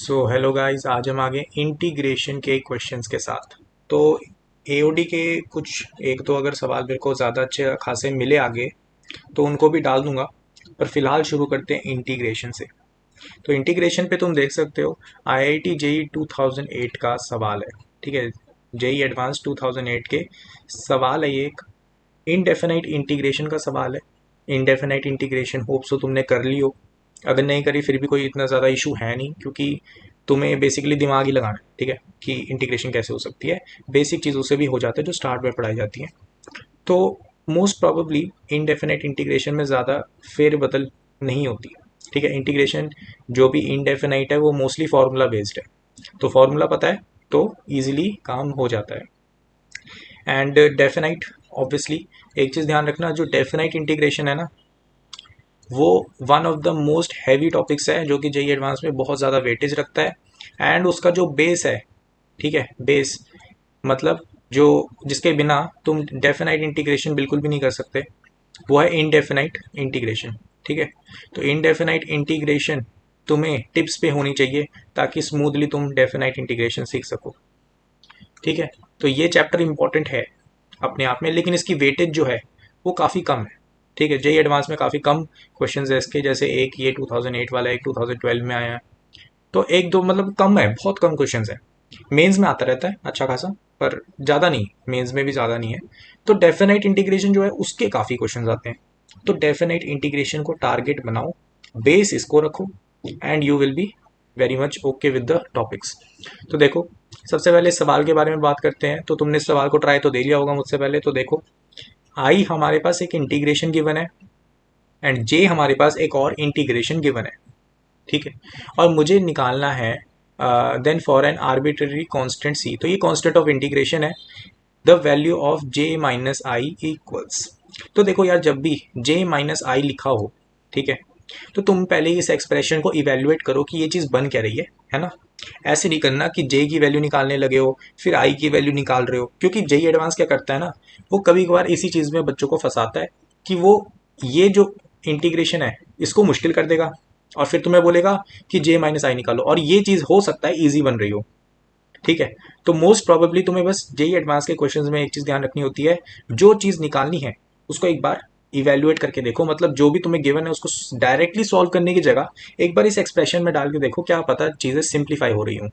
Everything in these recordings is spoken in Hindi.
सो हेलो गाइस, आज हम आगे इंटीग्रेशन के क्वेश्चंस के साथ। तो एओडी के कुछ एक दो अगर सवाल मेरे को ज़्यादा अच्छे खासे मिले आगे तो उनको भी डाल दूंगा। पर फिलहाल शुरू करते हैं इंटीग्रेशन से। तो इंटीग्रेशन पे तुम देख सकते हो आईआईटी जेई 2008 का सवाल है। ठीक है, जेई एडवांस 2008 के सवाल है ये। एक इनडेफिनाइट इंटीग्रेशन का सवाल है। इनडेफिनाइट इंटीग्रेशन होप सो तुमने कर ली हो। अगर नहीं करी फिर भी कोई इतना ज़्यादा इशू है नहीं, क्योंकि तुम्हें बेसिकली दिमाग ही लगाना है। ठीक है, कि इंटीग्रेशन कैसे हो सकती है। बेसिक चीज़ों से भी हो जाता है जो स्टार्ट में पढ़ाई जाती है। तो मोस्ट प्रोबेबली इनडेफिनाइट इंटीग्रेशन में ज़्यादा फेर बदल नहीं होती। ठीक है, इंटीग्रेशन जो भी इनडेफिनाइट है वो मोस्टली फार्मूला बेस्ड है। तो फार्मूला पता है तो इजीली काम हो जाता है। एंड डेफिनाइट ऑब्वियसली एक चीज़ ध्यान रखना, जो डेफिनाइट इंटीग्रेशन है ना, वो one of the most heavy topics है जो कि जेई एडवांस में बहुत ज़्यादा वेटेज रखता है। एंड उसका जो बेस है, ठीक है, बेस मतलब जो जिसके बिना तुम डेफिनाइट इंटीग्रेशन बिल्कुल भी नहीं कर सकते, वो है इनडेफिनाइट इंटीग्रेशन। ठीक है, तो इनडेफिनाइट इंटीग्रेशन तुम्हें टिप्स पे होनी चाहिए ताकि स्मूथली तुम डेफिनाइट इंटीग्रेशन सीख सको। ठीक है, तो ये चैप्टर इंपॉर्टेंट है अपने आप में, लेकिन इसकी वेटेज जो है वो काफ़ी कम है। ठीक है, जेई एडवांस में काफ़ी कम क्वेश्चंस है इसके, जैसे एक ये 2008 वाला, एक 2012 में आया है। तो एक दो मतलब कम है, बहुत कम क्वेश्चंस है। मेंस में आता रहता है अच्छा खासा, पर ज़्यादा नहीं, मेंस में भी ज़्यादा नहीं है। तो डेफिनाइट इंटीग्रेशन जो है उसके काफ़ी क्वेश्चंस आते हैं। तो डेफिनाइट इंटीग्रेशन को टारगेट बनाओ, बेस इसको रखो, and you will be very much okay with the topics. तो देखो, सबसे पहले इस सवाल के बारे में बात करते हैं। तो तुमने इस सवाल को ट्राई तो दे लिया होगा मुझसे पहले। तो देखो, आई हमारे पास एक इंटीग्रेशन गिवन है एंड जे हमारे पास एक और इंटीग्रेशन गिवन है। ठीक है, और मुझे निकालना है then for an arbitrary constant C. तो ये कांस्टेंट ऑफ इंटीग्रेशन है, the value of J minus I equals. तो देखो यार, जब भी जे माइनस आई लिखा हो, ठीक है, तो तुम पहले इस एक्सप्रेशन को इवेल्युएट करो कि ये चीज़ बन क्या रही है ना। ऐसे नहीं करना कि जे की वैल्यू निकालने लगे हो फिर आई की वैल्यू निकाल रहे हो, क्योंकि जे एडवांस क्या करता है ना, वो कभी कभार इसी चीज़ में बच्चों को फंसाता है कि वो ये जो इंटीग्रेशन है इसको मुश्किल कर देगा और फिर तुम्हें बोलेगा कि जे माइनस आई निकालो, और ये चीज़ हो सकता है ईजी बन रही हो। ठीक है, तो मोस्ट प्रोबेबली तुम्हें बस जेई एडवांस के क्वेश्चंस में एक चीज़ ध्यान रखनी होती है, जो चीज़ निकालनी है उसको एक बार इवेल्युएट करके देखो। मतलब जो भी तुम्हें गिवन है उसको डायरेक्टली सॉल्व करने की जगह एक बार इस एक्सप्रेशन में डाल के देखो, क्या पता चीज़ें सिंप्लीफाई हो रही हूँ।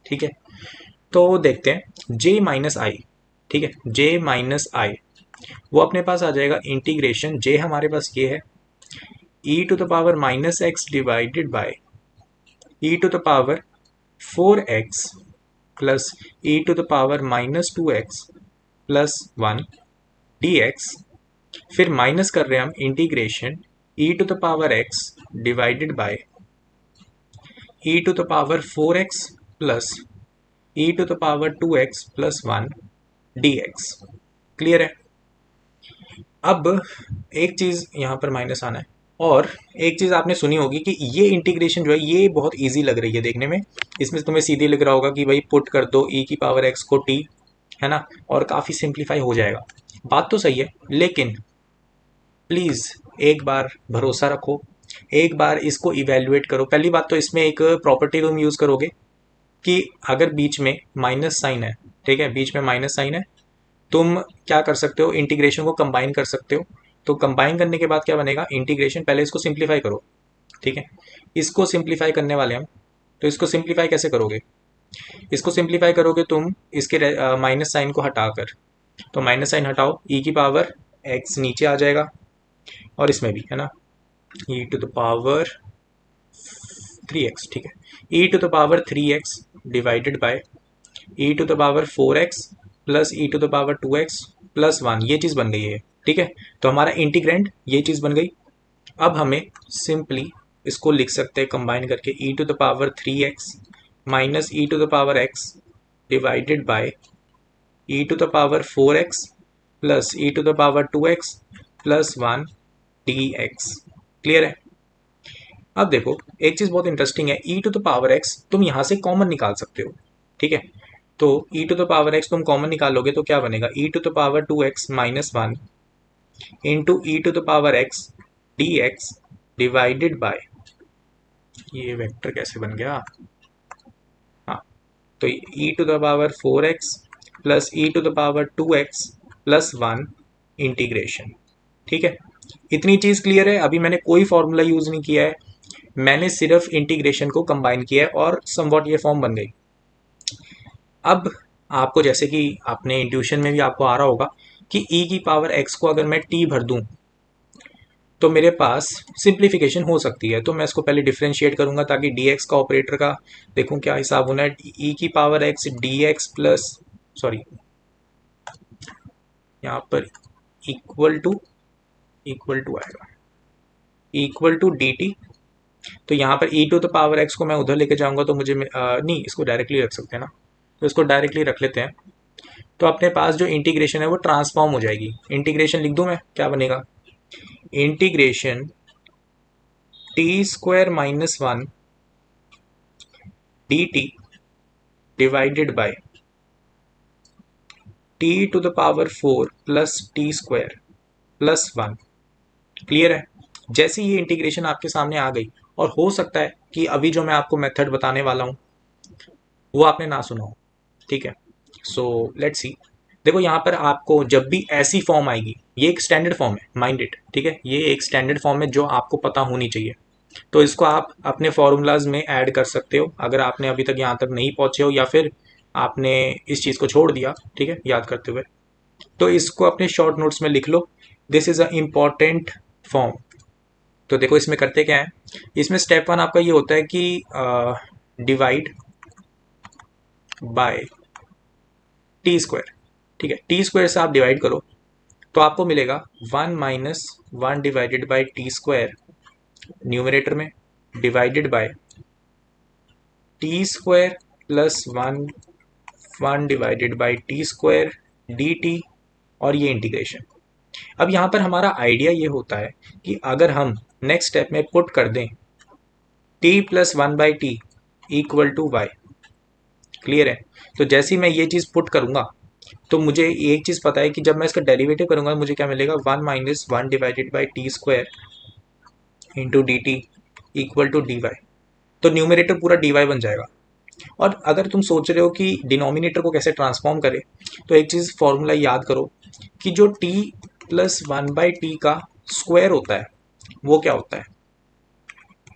ठीक है, तो देखते हैं जे माइनस आई। ठीक है, जे माइनस आई वो अपने पास आ जाएगा इंटीग्रेशन, जे हमारे पास ये है e to the power minus x divided by e to the power 4x plus e to the power minus 2x plus 1 dx। फिर माइनस कर रहे हैं हम integration e to the power x divided by e to the power 4x plus e to the power 2x plus 1 dx। Clear है। अब एक चीज़ यहाँ पर माइनस आना है, और एक चीज़ आपने सुनी होगी कि ये इंटीग्रेशन जो है ये बहुत इजी लग रही है देखने में। इसमें तुम्हें सीधे लग रहा होगा कि भाई पुट कर दो ई की पावर एक्स को टी, है ना, और काफ़ी सिंप्लीफाई हो जाएगा। बात तो सही है, लेकिन प्लीज़ एक बार भरोसा रखो, एक बार इसको इवेल्युएट करो। पहली बात तो इसमें एक प्रॉपर्टी तुम यूज़ करोगे कि अगर बीच में माइनस साइन है, ठीक है, बीच में माइनस साइन है, तुम क्या कर सकते हो, इंटीग्रेशन को कंबाइन कर सकते हो। तो कंबाइन करने के बाद क्या बनेगा, इंटीग्रेशन, पहले इसको सिंप्लीफाई करो। ठीक है, इसको सिंप्लीफाई करने वाले हम। तो इसको सिंप्लीफाई कैसे करोगे, इसको सिंप्लीफाई करोगे तुम इसके माइनस साइन को हटाकर। तो माइनस साइन हटाओ, ई की पावर एक्स नीचे आ जाएगा, और इसमें भी है ना, ई टू द पावर 3x। ठीक है, e to the power 3x divided by e to the power 4x plus e to the power 2x plus 1, ये चीज़ बन गई है। ठीक है, तो हमारा इंटीग्रेंड ये चीज़ बन गई। अब हमें सिंपली इसको लिख सकते हैं कंबाइन करके, e to the power 3x minus e to the power x divided by e to the power 4x plus e to the power 2x plus 1 dx। Clear है। अब देखो, एक चीज़ बहुत इंटरेस्टिंग है, e to the power x तुम यहाँ से कॉमन निकाल सकते हो। ठीक है, तो e to the power x तुम कॉमन निकालोगे तो क्या बनेगा, e to the power 2x minus 1 into e to the power x dx divided by, ये वेक्टर कैसे बन गया, तो e to the power 4x plus e to the power 2x plus 1 integration. ठीक है, इतनी चीज़ क्लियर है। अभी मैंने कोई फॉर्मूला यूज़ नहीं किया है, मैंने सिर्फ इंटीग्रेशन को कंबाइन किया है और समवॉट ये फॉर्म बन गई। अब आपको जैसे कि आपने इंट्यूशन में भी आपको आ रहा होगा कि e की पावर x को अगर मैं t भर दूं तो मेरे पास सिंप्लीफिकेशन हो सकती है। तो मैं इसको पहले डिफ्रेंशिएट करूंगा ताकि dx का ऑपरेटर का देखूं क्या हिसाब होना है। e की power x dx plus sorry यहाँ पर इक्वल टू आएगा इक्वल टू डी टी। तो यहाँ पर e to the power x को मैं उधर लेके जाऊंगा तो मुझे नहीं, इसको डायरेक्टली रख सकते हैं ना, तो इसको डायरेक्टली रख लेते हैं। तो अपने पास जो इंटीग्रेशन है वो ट्रांसफॉर्म हो जाएगी। इंटीग्रेशन लिख दूं मैं, क्या बनेगा, integration T square minus 1 D T divided by T to the power 4 plus T square plus 1। Clear है। जैसे ये इंटीग्रेशन आपके सामने आ गई, और हो सकता है कि अभी जो मैं आपको मेथड बताने वाला हूं वो आपने ना सुना हो। ठीक है, सो लेट्स सी। देखो यहाँ पर आपको जब भी ऐसी फॉर्म आएगी, ये एक स्टैंडर्ड फॉर्म है, माइंड इट। ठीक है, ये एक स्टैंडर्ड फॉर्म है जो आपको पता होनी चाहिए। तो इसको आप अपने फॉर्मूलाज में ऐड कर सकते हो अगर आपने अभी तक यहाँ तक नहीं पहुंचे हो, या फिर आपने इस चीज़ को छोड़ दिया, ठीक है, याद करते हुए। तो इसको अपने शॉर्ट नोट्स में लिख लो, this is a important form. तो देखो इसमें करते क्या है, इसमें स्टेप 1 आपका ये होता है कि डिवाइड बाय टी स्क्वायर। ठीक है, टी स्क्वायर से आप डिवाइड करो तो आपको मिलेगा 1 minus 1 divided by t square numerator में, divided by t square plus 1 divided by t square d t, और ये इंटीग्रेशन। अब यहाँ पर हमारा आइडिया ये होता है कि अगर हम नेक्स्ट स्टेप में पुट कर दें T plus 1 by T equal to Y. Clear है। तो जैसे ही मैं ये चीज़ पुट करूंगा तो मुझे एक चीज़ पता है कि जब मैं इसका डेरिवेटिव करूंगा मुझे क्या मिलेगा, 1 minus 1 divided by t square into d t equal to d y. तो न्यूमरेटर पूरा डी वाई बन जाएगा। और अगर तुम सोच रहे हो कि डिनोमिनेटर को कैसे ट्रांसफॉर्म करें, तो एक चीज़ फॉर्मूला याद करो कि जो टी प्लस 1 बाई टी का स्क्वायर होता है वो क्या होता है,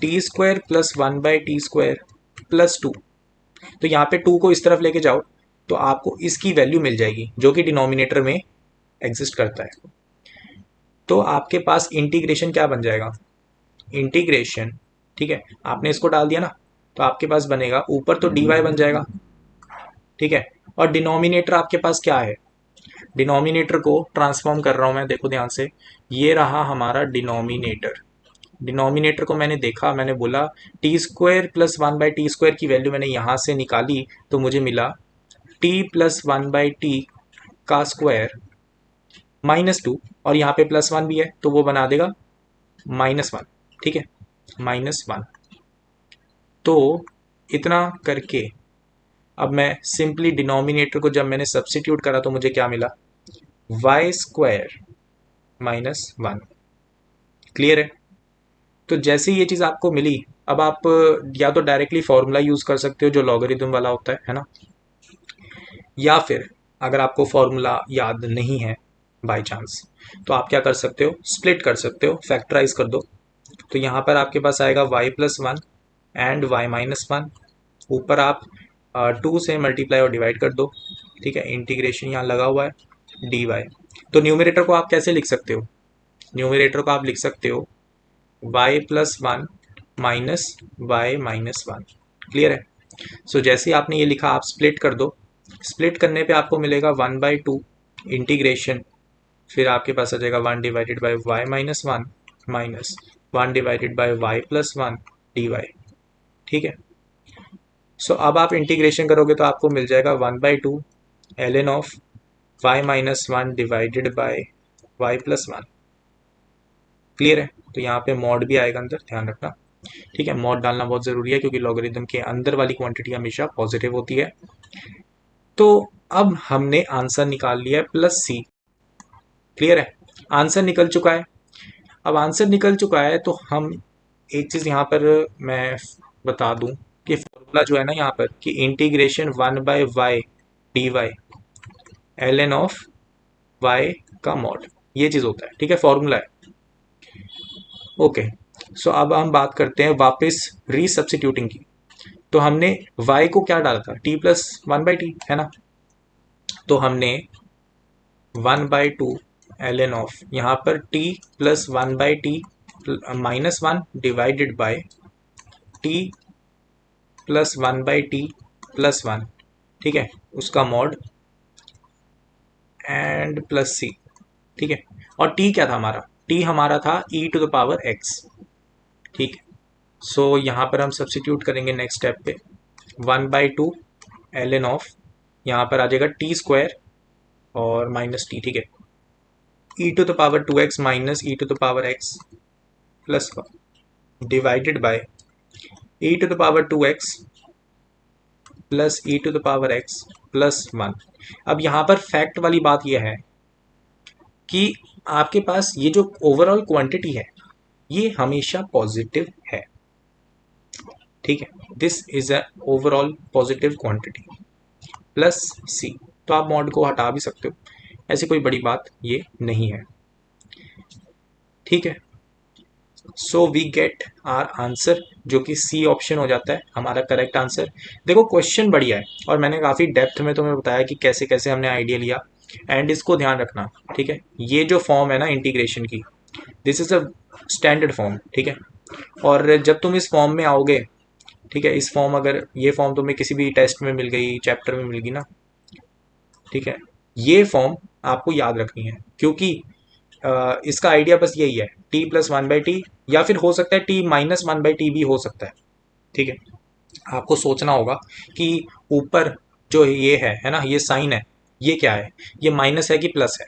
T square plus 1 by t square plus 2। तो यहाँ पे 2 को इस तरफ लेके जाओ तो आपको इसकी वैल्यू मिल जाएगी जो कि डिनोमिनेटर में एग्जिस्ट करता है। तो आपके पास इंटीग्रेशन क्या बन जाएगा, इंटीग्रेशन, ठीक है, आपने इसको डाल दिया ना, तो आपके पास बनेगा ऊपर तो डी वाई बन जाएगा। ठीक है, और डिनोमिनेटर आपके पास क्या है, डिनोमिनेटर को ट्रांसफॉर्म कर रहा हूं मैं, देखो ध्यान से, ये रहा हमारा डिनोमिनेटर। डिनोमिनेटर को मैंने देखा, मैंने बोला T square plus 1 by t square की वैल्यू मैंने यहां से निकाली तो मुझे मिला टी प्लस 1 बाई टी का स्क्वायर माइनस 2, और यहाँ पे प्लस 1 भी है तो वो बना देगा -1। ठीक है, -1। तो इतना करके अब मैं सिंपली डिनोमिनेटर को जब मैंने सब्स्टिट्यूट करा तो मुझे क्या मिला, वाई स्क्वायर -1। क्लियर है। तो जैसे ही ये चीज़ आपको मिली, अब आप या तो डायरेक्टली फॉर्मूला यूज़ कर सकते हो जो लॉगरिथम वाला होता है ना, या फिर अगर आपको फॉर्मूला याद नहीं है बाय चांस तो आप क्या कर सकते हो, स्प्लिट कर सकते हो, फैक्टराइज कर दो। तो यहाँ पर आपके पास आएगा y+1 एंड y-1। ऊपर आप 2 से मल्टीप्लाई और डिवाइड कर दो। ठीक है, इंटीग्रेशन यहाँ लगा हुआ है dy। तो न्यूमरेटर को आप कैसे लिख सकते हो, न्यूमरेटर को आप लिख सकते हो y+1 माइनस y-1। क्लियर है। सो जैसे ही आपने ये लिखा आप स्प्लिट कर दो, स्प्लिट करने पे आपको मिलेगा 1/2 इंटीग्रेशन, फिर आपके पास आ जाएगा 1 divided by y-1 minus 1 divided by y+1 dy। ठीक है। सो अब आप इंटीग्रेशन करोगे तो आपको मिल जाएगा 1/2 ln of y-1 divided by y+1। Clear है। तो यहाँ पे मॉड भी आएगा अंदर, ध्यान रखना। ठीक है, मॉड डालना बहुत ज़रूरी है क्योंकि लॉगरिथम के अंदर वाली क्वांटिटी हमेशा पॉजिटिव होती है। तो अब हमने आंसर निकाल लिया है +c। क्लियर है, आंसर निकल चुका है। अब आंसर निकल चुका है तो हम एक चीज़ यहाँ पर मैं बता दूं कि फॉर्मूला जो है ना यहाँ पर कि integration 1/y dy ln of y का मॉड, ये चीज होता है, ठीक है, फॉर्मूला है। ओके, सो अब हम बात करते हैं वापस रीसब्स्टिट्यूटिंग की। तो हमने y को क्या डाला था, t+1/t है ना, तो हमने 1/2 ln ऑफ यहाँ पर t+1/t -1 डिवाइडेड बाय t+1/t+1, ठीक है, उसका मॉड एंड प्लस c, ठीक है। और t क्या था हमारा, t हमारा था e⁻x, ठीक है। सो यहाँ पर हम सब्स्टिट्यूट करेंगे नेक्स्ट स्टेप पे, 1/2 ln ऑफ यहाँ पर आ जाएगा t² और माइनस टी, ठीक है, e⁻2x minus e⁻x plus 1 divided by e⁻2x plus e⁻x plus 1। अब यहाँ पर फैक्ट वाली बात यह है कि आपके पास ये जो ओवरऑल क्वांटिटी है ये हमेशा पॉजिटिव है, ठीक है, this is a overall positive quantity plus c. तो आप मॉड को हटा भी सकते हो, ऐसी कोई बड़ी बात ये नहीं है, ठीक है। So we get our answer, जो कि सी ऑप्शन हो जाता है हमारा करेक्ट आंसर। देखो क्वेश्चन बढ़िया है और मैंने काफ़ी डेप्थ में तुम्हें बताया कि कैसे कैसे हमने आइडिया लिया, एंड इसको ध्यान रखना, ठीक है। ये जो फॉर्म है ना इंटीग्रेशन की, this is a standard form, ठीक है। और जब तुम इस फॉर्म में आओगे, ठीक है, इस फॉर्म अगर ये फॉर्म तुम्हें किसी भी टेस्ट में मिल गई, चैप्टर में मिल गई ना, ठीक है, ये फॉर्म आपको याद रखनी है, क्योंकि इसका आइडिया बस यही है, t+1/t, या फिर हो सकता है t-1/t भी हो सकता है, ठीक है। आपको सोचना होगा कि ऊपर जो ये है ना, ये साइन है, ये क्या है, ये माइनस है कि प्लस है,